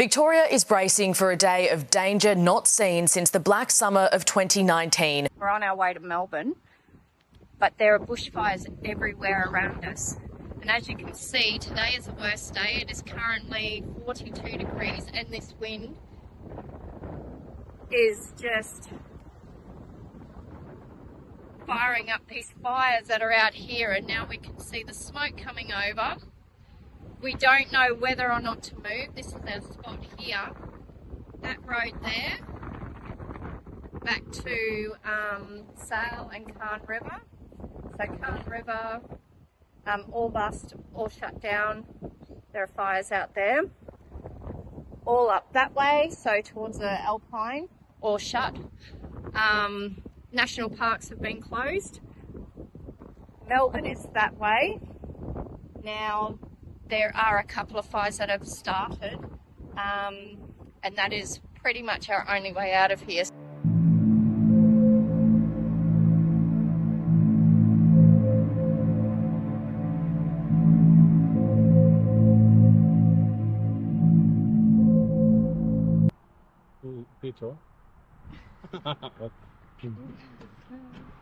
Victoria is bracing for a day of danger not seen since the black summer of 2019. We're on our way to Melbourne, but there are bushfires everywhere around us. And as you can see, today is the worst day. It is currently 42 degrees and this wind is just firing up these fires that are out here, and now we can see the smoke coming over. We don't know whether or not to move. This is our spot here. That road there, back to Sale and Carn River. So Carn River, all bust, all shut down. There are fires out there. All up that way, so towards the Alpine, all shut. National parks have been closed. Melbourne is that way. Now, there are a couple of fires that have started, and that is pretty much our only way out of here.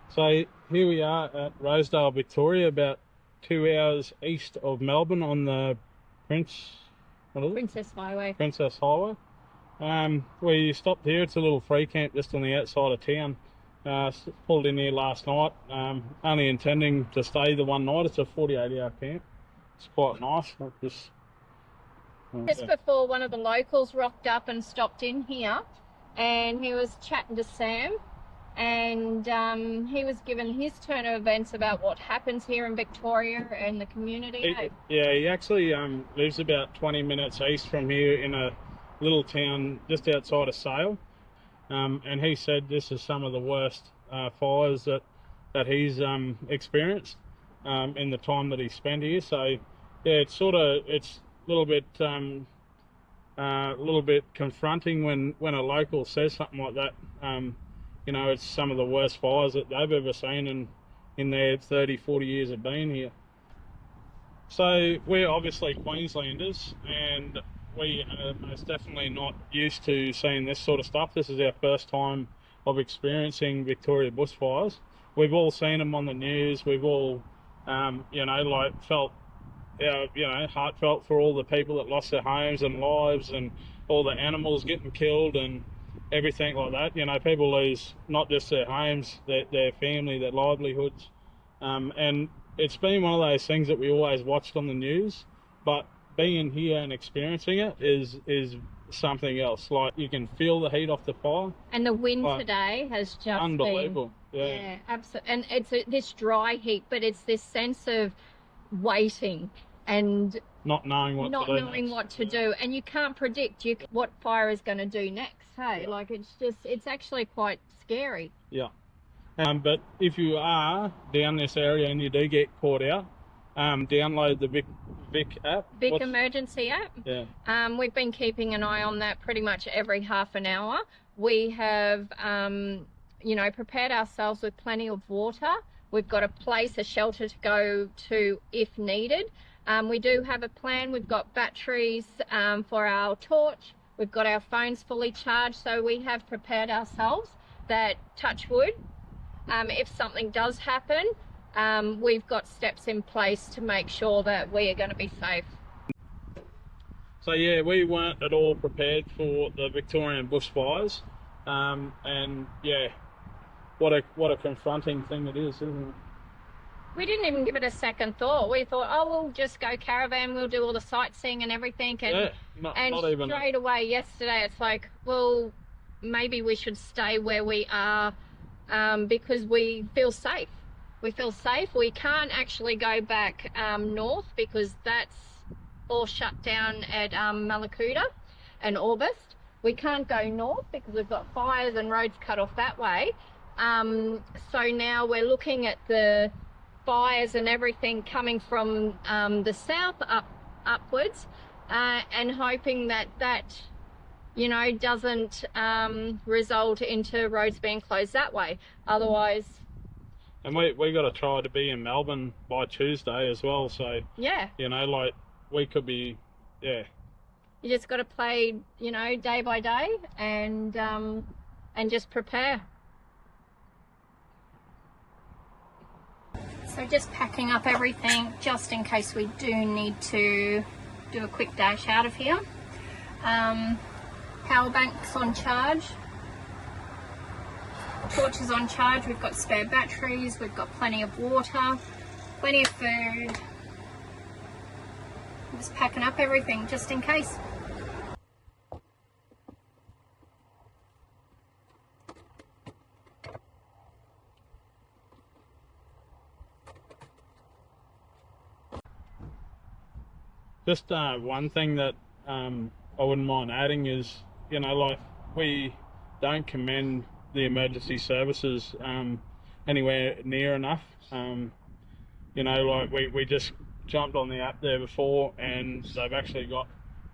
So here we are at Rosedale, Victoria, about 2 hours east of Melbourne on the Princess Highway. Princess Highway. We stopped here. It's a little free camp just on the outside of town. Pulled in here last night, only intending to stay the one night. It's a 48-hour camp. It's quite nice. Just before, one of the locals rocked up and stopped in here, and he was chatting to Sam, and he was given his turn of events about what happens here in Victoria and the community. He actually lives about 20 minutes east from here in a little town just outside of Sale, and he said this is some of the worst fires that he's experienced in the time that he spent here. So yeah, it's a little bit confronting when a local says something like that. You know, it's some of the worst fires that they've ever seen in their 30-40 years of being here. So we're obviously Queenslanders, and we are most definitely not used to seeing this sort of stuff. This is our first time of experiencing Victoria bushfires. We've all seen them on the news. We've all, felt heartfelt for all the people that lost their homes and lives, and all the animals getting killed and everything like that. You know, people lose not just their homes, their family, their livelihoods. And it's been one of those things that we always watched on the news, but being here and experiencing it is something else. Like, you can feel the heat off the fire. And the wind today has just unbelievable. Yeah, absolutely. And it's this dry heat, but it's this sense of waiting and not knowing what to do. And you can't predict what fire is going to do next. Hey, yeah. Like, it's actually quite scary. Yeah. But if you are down this area and you do get caught out, download the Vic app. Vic emergency app. Yeah. We've been keeping an eye on that pretty much every half an hour. We have, prepared ourselves with plenty of water. We've got a shelter to go to if needed. We do have a plan. We've got batteries for our torch. We've got our phones fully charged. So we have prepared ourselves that, touch wood, if something does happen, we've got steps in place to make sure that we are going to be safe. So yeah, we weren't at all prepared for the Victorian bushfires. And yeah, what a confronting thing it is, isn't it? We didn't even give it a second thought. We thought, we'll just go caravan, we'll do all the sightseeing and everything. And, not even straight away yesterday, it's like, well, maybe we should stay where we are because we feel safe. We feel safe. We can't actually go back north because that's all shut down at Mallacoota and Orbost. We can't go north because we've got fires and roads cut off that way. So now we're looking at the fires and everything coming from the south upwards, and hoping that doesn't result into roads being closed that way. Otherwise, and we got to try to be in Melbourne by Tuesday as well. So yeah, we could be You just got to play, you know, day by day, and just prepare. So just packing up everything just in case we do need to do a quick dash out of here. Power bank's on charge. Torch is on charge. We've got spare batteries. We've got plenty of water, plenty of food. I'm just packing up everything just in case. Just one thing that I wouldn't mind adding is, you know, like, we don't commend the emergency services anywhere near enough. You know, like, we just jumped on the app there before, and they've actually got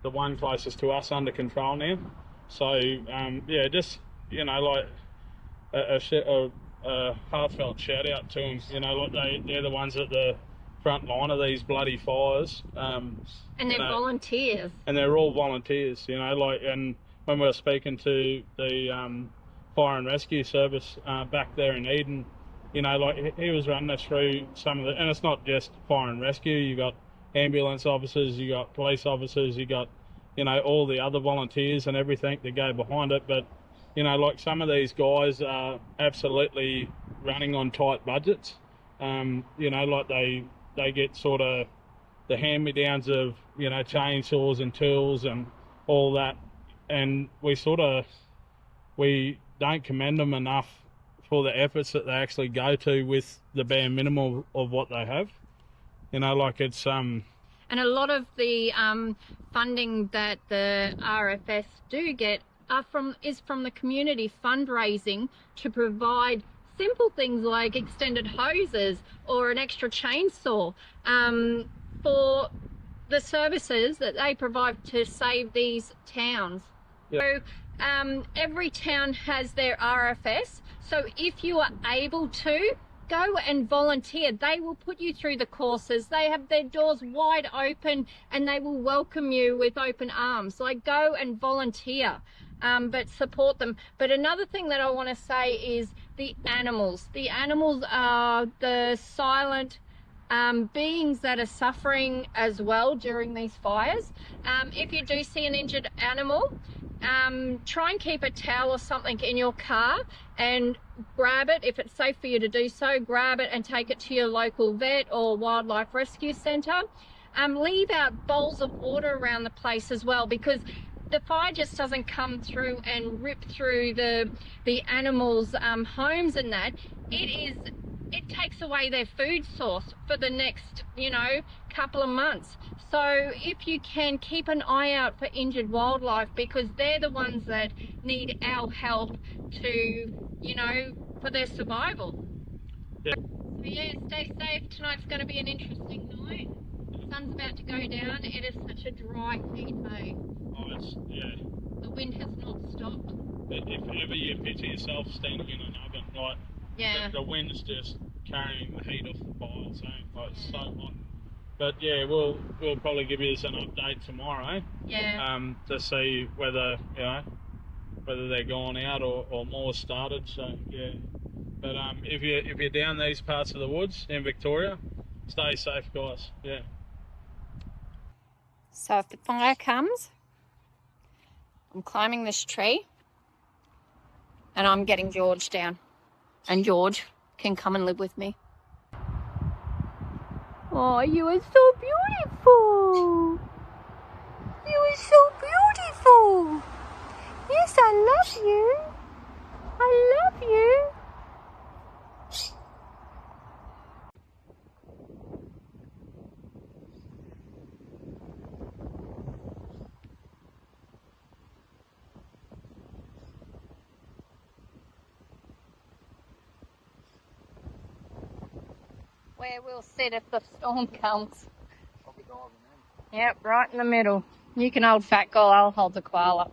the one closest to us under control now. So yeah, just, you know, like, a heartfelt shout out to them. You know, like, they're the ones at the front line of these bloody fires. And they're volunteers. And they're all volunteers, you know, like, and when we were speaking to the fire and rescue service back there in Eden, you know, like, he was running us through some of the, and it's not just fire and rescue, you got ambulance officers, you got police officers, you got, you know, all the other volunteers and everything that go behind it. But, you know, like, some of these guys are absolutely running on tight budgets. You know, like, they get sort of the hand-me-downs of, you know, chainsaws and tools and all that, and we don't commend them enough for the efforts that they actually go to with the bare minimum of what they have. You know, like, it's and a lot of the funding that the RFS do get is from the community fundraising to provide simple things like extended hoses or an extra chainsaw for the services that they provide to save these towns. Yep. So every town has their RFS, so if you are able to, go and volunteer. They will put you through the courses. They have their doors wide open and they will welcome you with open arms. Like, go and volunteer, but support them. But another thing that I want to say is the animals. The animals are the silent beings that are suffering as well during these fires. If you do see an injured animal, try and keep a towel or something in your car and grab it. If it's safe for you to do so, grab it and take it to your local vet or wildlife rescue centre. Leave out bowls of water around the place as well, because the fire just doesn't come through and rip through the animals' homes and that. It takes away their food source for the next, you know, couple of months. So if you can, keep an eye out for injured wildlife, because they're the ones that need our help to, you know, for their survival. Yeah. So yeah, stay safe. Tonight's going to be an interesting night. The sun's about to go down. It is such a dry heat, mate. Oh, yeah. The wind has not stopped. If ever you picture yourself standing in an oven, like, yeah, the wind's just carrying the heat off the fire, so, like, it's so hot. But yeah, we'll probably give you an update tomorrow. Yeah. To see whether, you know, whether they're gone out or more started. So yeah. But if you're down these parts of the woods in Victoria, stay safe, guys. Yeah. So if the fire comes, I'm climbing this tree and I'm getting George down, and George can come and live with me. Oh, you are so beautiful. You are so beautiful. Yes, I love you. I love you. Where we'll sit if the storm comes. I'll be diving in. Yep, right in the middle. You can hold Fat Guy, I'll hold the koala.